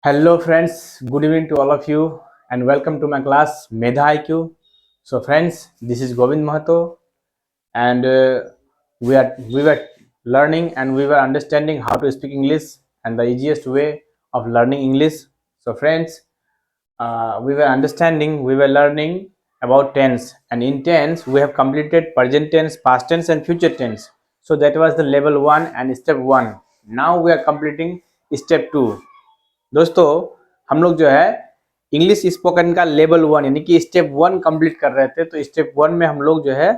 Hello friends, good evening to all of you and welcome to my class Medha IQ. So friends, this is Govind Mahato and we were learning and we were understanding how to speak English and the easiest way of learning English. So friends, we were learning about tense, and in tense we have completed present tense, past tense and future tense. So that was the level 1 and step 1. Now we are completing step 2. दोस्तों हम लोग जो है English spoken का level 1 यानी कि step 1 complete कर रहे थे। तो स्टेप 1 में हम लोग जो है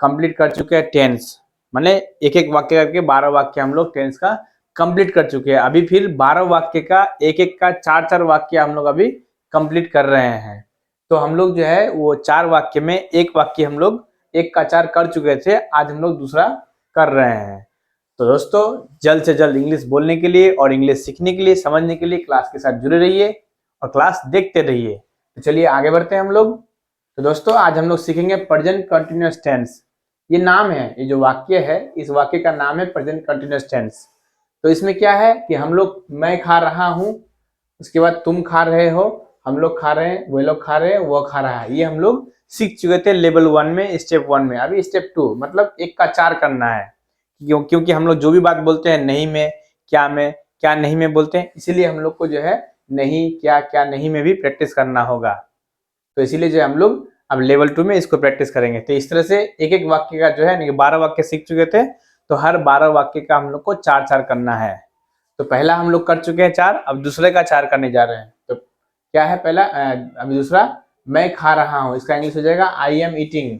कंप्लीट कर चुके हैं टेंस, माने एक एक वाक्य करके 12 वाक्य हम लोग टेंस का कंप्लीट कर चुके हैं। अभी फिर 12 वाक्य का एक एक का 4-4 वाक्य हम लोग अभी कंप्लीट कर रहे हैं। तो हम लोग जो है वो 4 वाक्य में एक वाक्य हम लोग 1 का 4 कर चुके थे, आज हम लोग दूसरा कर रहे हैं। तो दोस्तों जल्द से जल्द इंग्लिश बोलने के लिए और इंग्लिश सीखने के लिए, समझने के लिए क्लास के साथ जुड़े रहिए और क्लास देखते रहिए। तो चलिए आगे बढ़ते हैं हम लोग। तो दोस्तों आज हम लोग सीखेंगे प्रेजेंट कंटिन्यूअस टेंस। ये नाम है, ये जो वाक्य है इस वाक्य का नाम है प्रेजेंट कंटिन्यूअस टेंस। तो इसमें क्या है कि हम लोग मैं खा रहा हूँ, उसके बाद तुम खा रहे हो, हम लोग खा रहे हैं, वे लोग खा रहे हैं, वो खा रहा है। ये हम लोग सीख चुके थे लेवल 1 में, स्टेप 1 में। अभी स्टेप 2 मतलब 1 का 4 करना है, क्योंकि हम लोग जो भी बात बोलते हैं नहीं में, क्या में, क्या नहीं में बोलते हैं, इसीलिए हम लोग को जो है नहीं, क्या, क्या नहीं में भी प्रैक्टिस करना होगा। तो इसीलिए जो हम लोग अब लेवल 2 में इसको प्रैक्टिस करेंगे। तो इस तरह से एक एक वाक्य का जो है 12 वाक्य सीख चुके थे, तो हर 12 वाक्य का हम लोग को 4-4 करना है। तो पहला हम लोग कर चुके हैं 4, अब दूसरे का 4 करने जा रहे हैं। तो क्या है पहला, अभी दूसरा मैं खा रहा हूँ, इसका इंग्लिश हो जाएगा आई एम ईटिंग।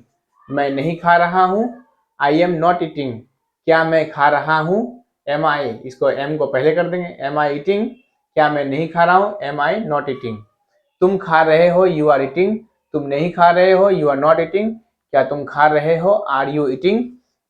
मैं नहीं खा रहा हूँ, आई एम नॉट ईटिंग। क्या मैं खा रहा हूँ, एम आई, इसको एम को पहले कर देंगे, एम आई ईटिंग। क्या मैं नहीं खा रहा हूँ, एम आई नॉट ईटिंग। तुम खा रहे हो, यू आर ईटिंग। तुम नहीं खा रहे हो, यू आर नॉट ईटिंग। क्या तुम खा रहे हो, आर यू ईटिंग।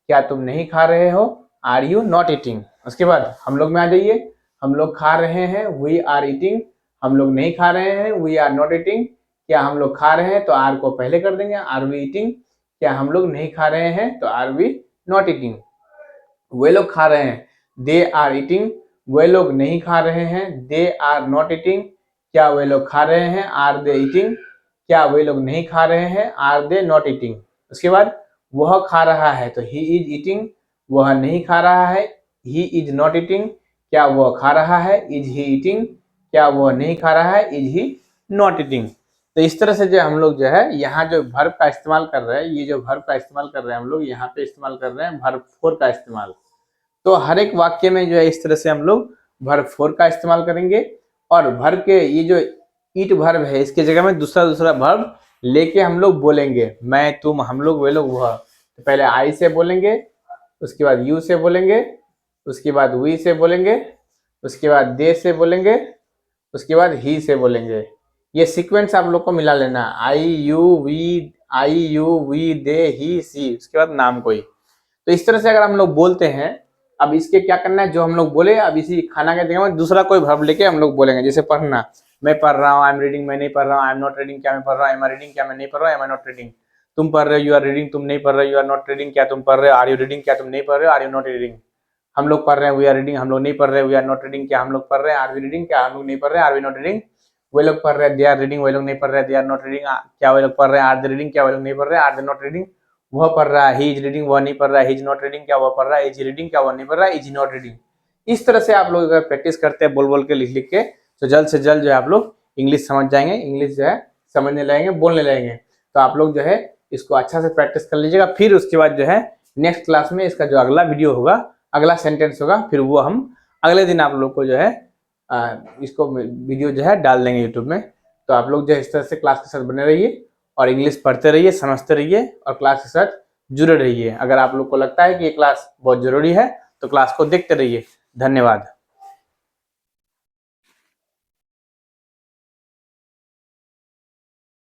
क्या तुम नहीं खा रहे हो, आर यू नॉट ईटिंग। उसके बाद हम लोग में आ जाइए, हम लोग खा रहे हैं, वी आर ईटिंग। हम लोग नहीं खा रहे हैं, वी आर नॉट ईटिंग। क्या हम लोग खा रहे हैं, तो आर को पहले कर देंगे, आर वी ईटिंग। क्या हम लोग नहीं खा रहे हैं, तो आर वी नॉट ईटिंग। वे लोग खा रहे हैं, दे आर ईटिंग। वे लोग नहीं खा रहे हैं, दे आर नॉट ईटिंग। क्या वे लोग खा रहे हैं, आर दे ईटिंग। क्या वे लोग नहीं खा रहे हैं, आर दे नॉट ईटिंग। उसके बाद वह खा रहा है, तो ही इज ईटिंग। वह नहीं खा रहा है, ही इज नॉट ईटिंग। क्या वह खा रहा है, इज ही ईटिंग। क्या वह नहीं खा रहा है, इज ही नॉट ईटिंग। तो इस तरह से जो हम लोग जो है यहाँ जो वर्ब का इस्तेमाल कर रहे हैं, ये जो वर्ब का इस्तेमाल कर रहे हैं हम लोग यहाँ पे इस्तेमाल कर रहे हैं वर्ब 4 का इस्तेमाल। तो हर एक वाक्य में जो है इस तरह से हम लोग वर्ब 4 का इस्तेमाल करेंगे। और वर्ब के ये जो ईट वर्ब है इसके जगह में दूसरा वर्ब लेके हम लोग बोलेंगे, मैं, तुम, हम लोग, वे लोग, वह। तो पहले आई से बोलेंगे, उसके बाद यू से बोलेंगे, उसके बाद वी से बोलेंगे, उसके बाद दे से बोलेंगे, उसके बाद ही से बोलेंगे। ये सीक्वेंस आप लोग को मिला लेना, आई यू वी दे ही सी, उसके बाद नाम कोई। तो इस तरह से अगर हम लोग बोलते हैं, अब इसके क्या करना है, जो हम लोग बोले अब इसी खाना के जगह में दूसरा कोई वर्ब लेके हम लोग बोलेंगे। जैसे पढ़ना, मैं पढ़ रहा हूँ, आई एम रीडिंग, मैं नहीं पढ़ रहा हूँ, आई एम नॉट रीडिंग, क्या मैं पढ़ रहा हूँ, एम आई रीडिंग, क्या मैं नहीं पढ़ रहा हूँ, एम आई नॉट रीडिंग। तुम पढ़ रहे हो, यू आर रीडिंग, तुम नहीं पढ़ रहे हो, यू आर नॉट रीडिंग, क्या तुम पढ़ रहे हो, आर यू रीडिंग, क्या तुम नहीं पढ़ रहे हो, आर यू नॉट रीडिंग। हम लोग पढ़ रहे हैं, वी आर रीडिंग, हम लोग नहीं पढ़ रहे, वी आर नॉट रीडिंग, क्या हम लोग पढ़ रहे हैं, आर वी रीडिंग, क्या हम लोग नहीं पढ़ रहे, आर वी नॉट रीडिंग। वे लोग पढ़ रहे हैं, दे आर रीडिंग, वे लोग नहीं पढ़ रहे, दे आर नॉट रीडिंग। क्या वे लोग पढ़ रहे हैं, आर दे रीडिंग, क्या वे लोग नहीं पढ़ रहे, आर दे नॉट रीडिंग। वह पढ़ रहा है, ही इज रीडिंग, वह नहीं पढ़ रहा है, ही इज नॉट रीडिंग, क्या वह पढ़ रहा है, इज रीडिंग, क्या वह नहीं पढ़ रहा है, इज नॉट रीडिंग। इस तरह से आप लोग अगर प्रैक्टिस करते हैं बोल बोल के, लिख लिख के, तो जल्द से जल्द जो है आप लोग इंग्लिश समझ जाएंगे, इंग्लिश जो है समझने लगेंगे, बोलने लगेंगे। तो आप लोग जो है इसको अच्छा से प्रैक्टिस कर लीजिएगा। फिर उसके बाद जो है नेक्स्ट क्लास में इसका जो अगला वीडियो होगा, अगला सेंटेंस होगा, फिर वो हम अगले दिन आप लोग को जो है इसको वीडियो जो है डाल देंगे यूट्यूब में। तो आप लोग जो है इस तरह से क्लास के साथ बने रहिए और इंग्लिश पढ़ते रहिए, समझते रहिए और क्लास के साथ जुड़े रहिए। अगर आप लोग को लगता है कि ये क्लास बहुत जरूरी है तो क्लास को देखते रहिए। धन्यवाद।